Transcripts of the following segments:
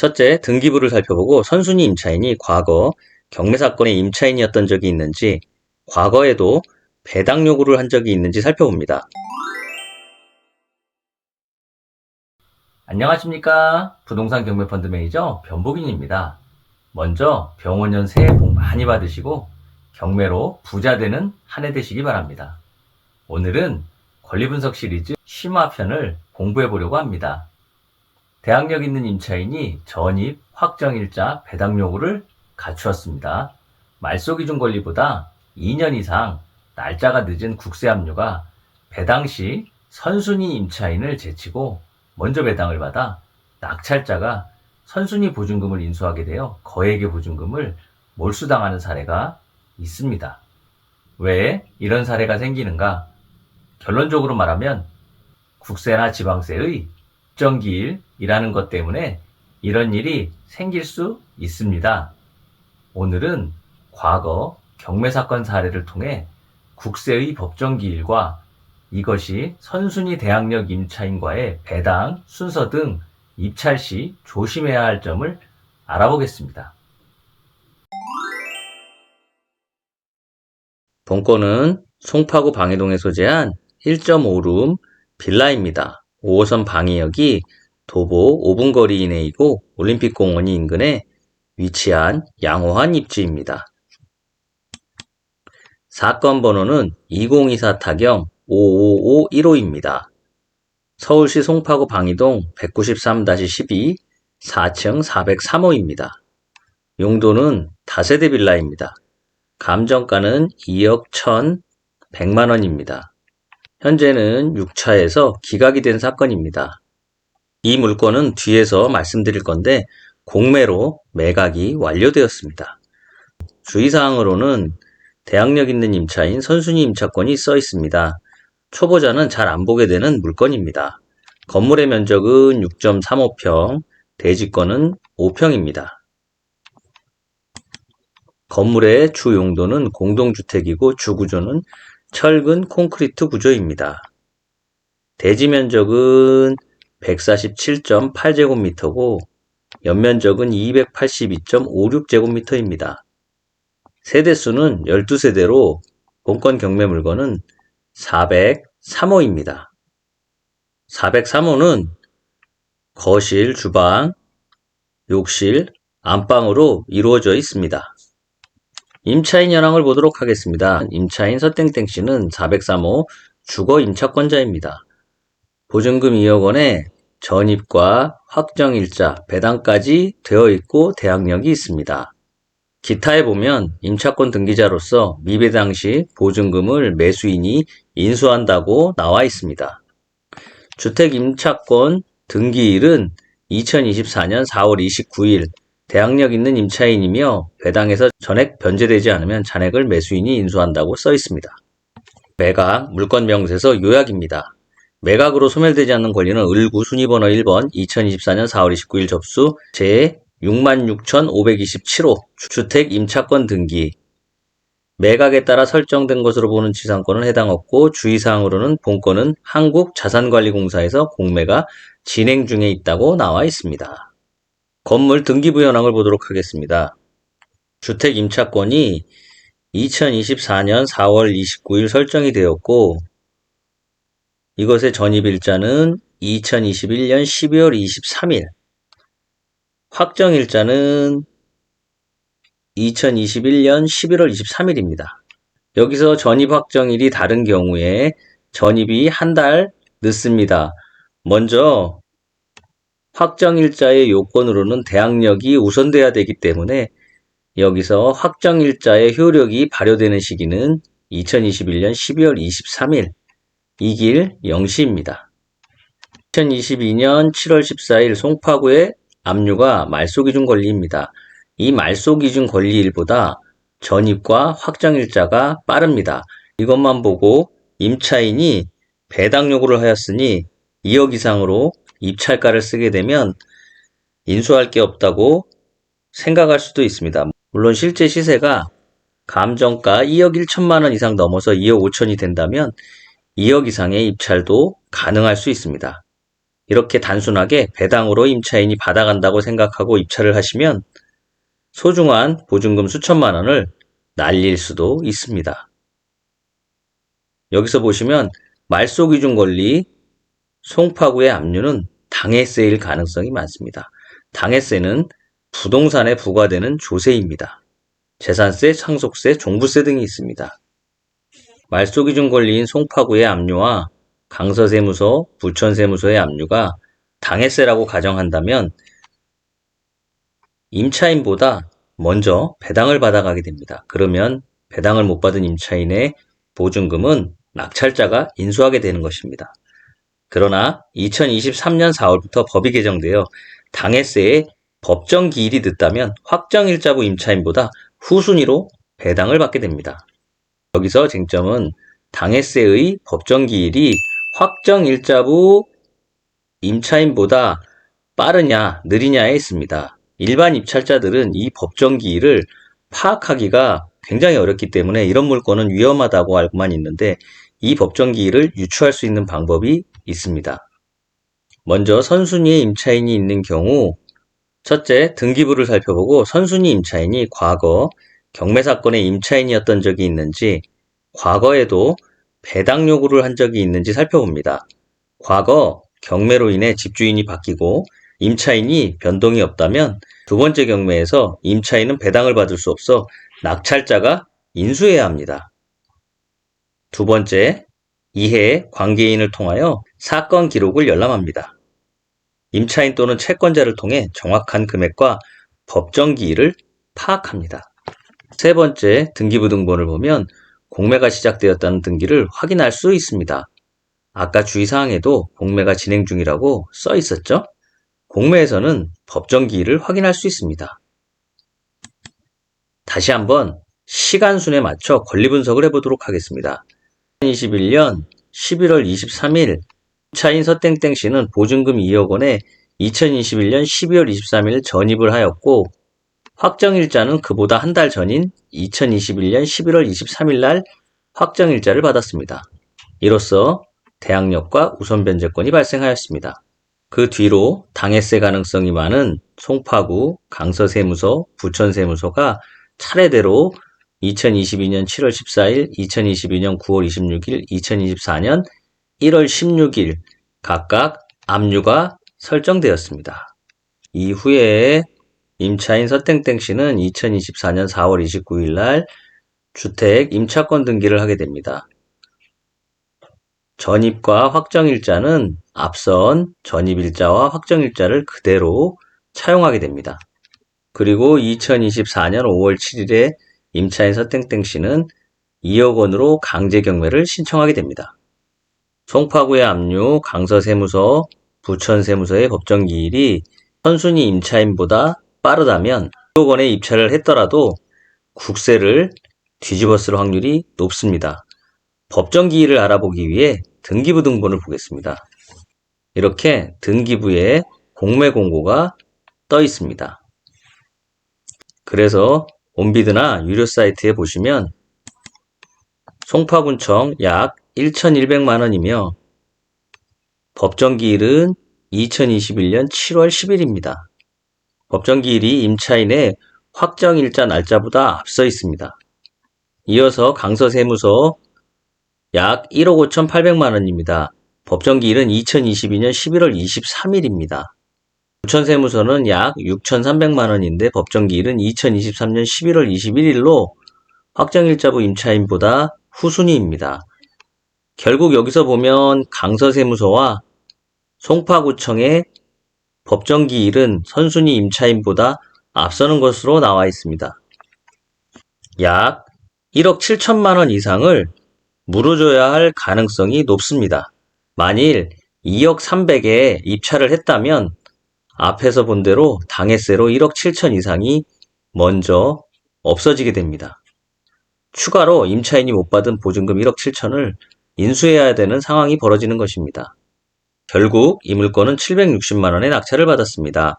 첫째, 등기부를 살펴보고 선순위 임차인이 과거 경매 사건의 임차인이었던 적이 있는지, 과거에도 배당 요구를 한 적이 있는지 살펴봅니다. 안녕하십니까. 부동산 경매 펀드 매니저 변복인입니다. 먼저 병원년 새해 복 많이 받으시고 경매로 부자 되는 한 해 되시기 바랍니다. 오늘은 권리분석 시리즈 심화편을 공부해 보려고 합니다. 대항력 있는 임차인이 전입, 확정일자, 배당 요구를 갖추었습니다. 말소기준 권리보다 2년 이상 날짜가 늦은 국세 압류가 배당 시 선순위 임차인을 제치고 먼저 배당을 받아 낙찰자가 선순위 보증금을 인수하게 되어 거액의 보증금을 몰수당하는 사례가 있습니다. 왜 이런 사례가 생기는가? 결론적으로 말하면 국세나 지방세의 입정기일이라는 것 때문에 이런 일이 생길 수 있습니다. 오늘은 과거 경매사건 사례를 통해 국세의 법정기일과 이것이 선순위 대항력 임차인과의 배당, 순서 등 입찰 시 조심해야 할 점을 알아보겠습니다. 본건은 송파구 방해동에 소재한 1.5룸 빌라입니다. 5호선 방해역이 도보 5분 거리 이내이고 올림픽공원이 인근에 위치한 양호한 입지입니다. 사건 번호는 2024-55515입니다. 서울시 송파구 방이동 193-12 4층 403호입니다. 용도는 다세대 빌라입니다. 감정가는 2억 1,100만원입니다. 현재는 6차에서 기각이 된 사건입니다. 이 물건은 뒤에서 말씀드릴 건데 공매로 매각이 완료되었습니다. 주의사항으로는 대항력 있는 임차인 선순위 임차권이 써 있습니다. 초보자는 잘 안 보게 되는 물건입니다. 건물의 면적은 6.35평, 대지권은 5평입니다. 건물의 주 용도는 공동주택이고 주구조는 철근 콘크리트 구조입니다. 대지 면적은 147.8제곱미터고 연면적은 282.56제곱미터입니다. 세대수는 12세대로 본건 경매 물건은 403호입니다. 403호는 거실, 주방, 욕실, 안방으로 이루어져 있습니다. 임차인 현황을 보도록 하겠습니다. 임차인 서땡땡씨는 403호 주거 임차권자입니다. 보증금 2억 원에 전입과 확정일자, 배당까지 되어 있고 대항력이 있습니다. 기타에 보면 임차권 등기자로서 미배당 시 보증금을 매수인이 인수한다고 나와 있습니다. 주택 임차권 등기일은 2024년 4월 29일, 대항력 있는 임차인이며 배당에서 전액 변제되지 않으면 잔액을 매수인이 인수한다고 써 있습니다. 매각 물권명세서 요약입니다. 매각으로 소멸되지 않는 권리는 을구 순위번호 1번 2024년 4월 29일 접수 제 66,527호 주택 임차권 등기 매각에 따라 설정된 것으로 보는 지상권은 해당 없고 주의사항으로는 본건은 한국자산관리공사에서 공매가 진행 중에 있다고 나와 있습니다. 건물 등기부 현황을 보도록 하겠습니다. 주택 임차권이 2024년 4월 29일 설정이 되었고 이것의 전입일자는 2021년 12월 23일 확정일자는 2021년 11월 23일입니다. 여기서 전입 확정일이 다른 경우에 전입이 한 달 늦습니다. 먼저 확정일자의 요건으로는 대항력이 우선돼야 되기 때문에 여기서 확정일자의 효력이 발효되는 시기는 2021년 12월 23일 이길 0시입니다. 2022년 7월 14일 송파구의 압류가 말소기준 권리입니다. 이 말소기준 권리일보다 전입과 확정일자가 빠릅니다. 이것만 보고 임차인이 배당 요구를 하였으니 2억 이상으로 입찰가를 쓰게 되면 인수할 게 없다고 생각할 수도 있습니다. 물론 실제 시세가 감정가 2억 1천만 원 이상 넘어서 2억 5천이 된다면 2억 이상의 입찰도 가능할 수 있습니다. 이렇게 단순하게 배당으로 임차인이 받아간다고 생각하고 입찰을 하시면 소중한 보증금 수천만 원을 날릴 수도 있습니다. 여기서 보시면 말소기준 권리, 송파구의 압류는 당해세일 가능성이 많습니다. 당해세는 부동산에 부과되는 조세입니다. 재산세, 상속세, 종부세 등이 있습니다. 말소기준 권리인 송파구의 압류와 강서세무서, 부천세무서의 압류가 당해세라고 가정한다면 임차인보다 먼저 배당을 받아가게 됩니다. 그러면 배당을 못 받은 임차인의 보증금은 낙찰자가 인수하게 되는 것입니다. 그러나 2023년 4월부터 법이 개정되어 당해세의 법정 기일이 늦다면 확정일자부 임차인보다 후순위로 배당을 받게 됩니다. 여기서 쟁점은 당해세의 법정 기일이 확정일자부 임차인보다 빠르냐 느리냐에 있습니다. 일반 입찰자들은 이 법정 기일을 파악하기가 굉장히 어렵기 때문에 이런 물건은 위험하다고 알고만 있는데 이 법정 기일을 유추할 수 있는 방법이 있습니다. 먼저 선순위의 임차인이 있는 경우 첫째, 등기부를 살펴보고 선순위 임차인이 과거 경매 사건의 임차인이었던 적이 있는지 과거에도 배당 요구를 한 적이 있는지 살펴봅니다. 과거 경매로 인해 집주인이 바뀌고 임차인이 변동이 없다면 두 번째 경매에서 임차인은 배당을 받을 수 없어 낙찰자가 인수해야 합니다. 두 번째, 이해 관계인을 통하여 사건 기록을 열람합니다. 임차인 또는 채권자를 통해 정확한 금액과 법정 기일을 파악합니다. 세 번째, 등기부 등본을 보면 공매가 시작되었다는 등기를 확인할 수 있습니다. 아까 주의사항에도 공매가 진행 중이라고 써 있었죠? 공매에서는 법정 기일을 확인할 수 있습니다. 다시 한번 시간순에 맞춰 권리 분석을 해보도록 하겠습니다. 2021년 11월 23일 임차인 서땡땡 씨는 보증금 2억 원에 2021년 12월 23일 전입을 하였고 확정일자는 그보다 한 달 전인 2021년 11월 23일 날 확정일자를 받았습니다. 이로써 대항력과 우선변제권이 발생하였습니다. 그 뒤로 당해세 가능성이 많은 송파구, 강서세무서, 부천세무서가 차례대로 2022년 7월 14일, 2022년 9월 26일, 2024년 1월 16일 각각 압류가 설정되었습니다. 이후에 임차인 서땡땡 씨는 2024년 4월 29일 날 주택 임차권 등기를 하게 됩니다. 전입과 확정일자는 앞선 전입일자와 확정일자를 그대로 차용하게 됩니다. 그리고 2024년 5월 7일에 임차인 서땡땡 씨는 2억 원으로 강제경매를 신청하게 됩니다. 송파구의 압류, 강서세무서, 부천세무서의 법정기일이 선순위 임차인보다 빠르다면 2억 원에 입찰을 했더라도 국세를 뒤집어 쓸 확률이 높습니다. 법정기일을 알아보기 위해 등기부 등본을 보겠습니다. 이렇게 등기부에 공매 공고가 떠 있습니다. 그래서 온비드나 유료 사이트에 보시면 송파군청 약 1,100만 원이며 법정기일은 2021년 7월 10일입니다. 법정기일이 임차인의 확정일자 날짜보다 앞서 있습니다. 이어서 강서세무서 약 1억 5,800만 원입니다. 법정기일은 2022년 11월 23일입니다. 부천세무서는 약 6,300만 원인데 법정기일은 2023년 11월 21일로 확정일자부 임차인보다 후순위입니다. 결국 여기서 보면 강서세무서와 송파구청의 법정기일은 선순위 임차인보다 앞서는 것으로 나와 있습니다. 약 1억 7천만 원 이상을 물어줘야 할 가능성이 높습니다. 만일 2억 300에 입찰을 했다면 앞에서 본 대로 당해세로 1억 7천 이상이 먼저 없어지게 됩니다. 추가로 임차인이 못 받은 보증금 1억 7천을 인수해야 되는 상황이 벌어지는 것입니다. 결국 이 물건은 760만 원의 낙찰을 받았습니다.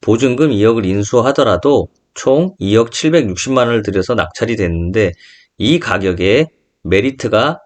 보증금 2억을 인수하더라도 총 2억 760만 원을 들여서 낙찰이 됐는데 이 가격에 메리트가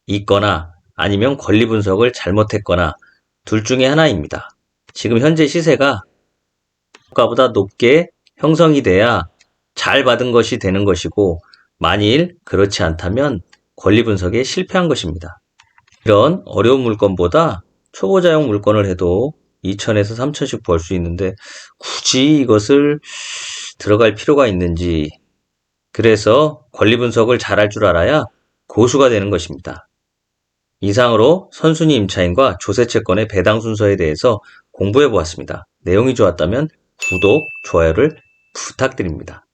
있거나 아니면 권리 분석을 잘못했거나 둘 중에 하나입니다. 지금 현재 시세가 가보다 높게 형성이 돼야 잘 받은 것이 되는 것이고, 만일 그렇지 않다면 권리 분석에 실패한 것입니다. 이런 어려운 물건보다 초보자용 물건을 해도 2천에서 3천씩 벌 수 있는데 굳이 이것을 들어갈 필요가 있는지. 그래서 권리 분석을 잘할 줄 알아야 고수가 되는 것입니다. 이상으로 선순위 임차인과 조세 채권의 배당 순서에 대해서 공부해 보았습니다. 내용이 좋았다면 구독, 좋아요를 부탁드립니다.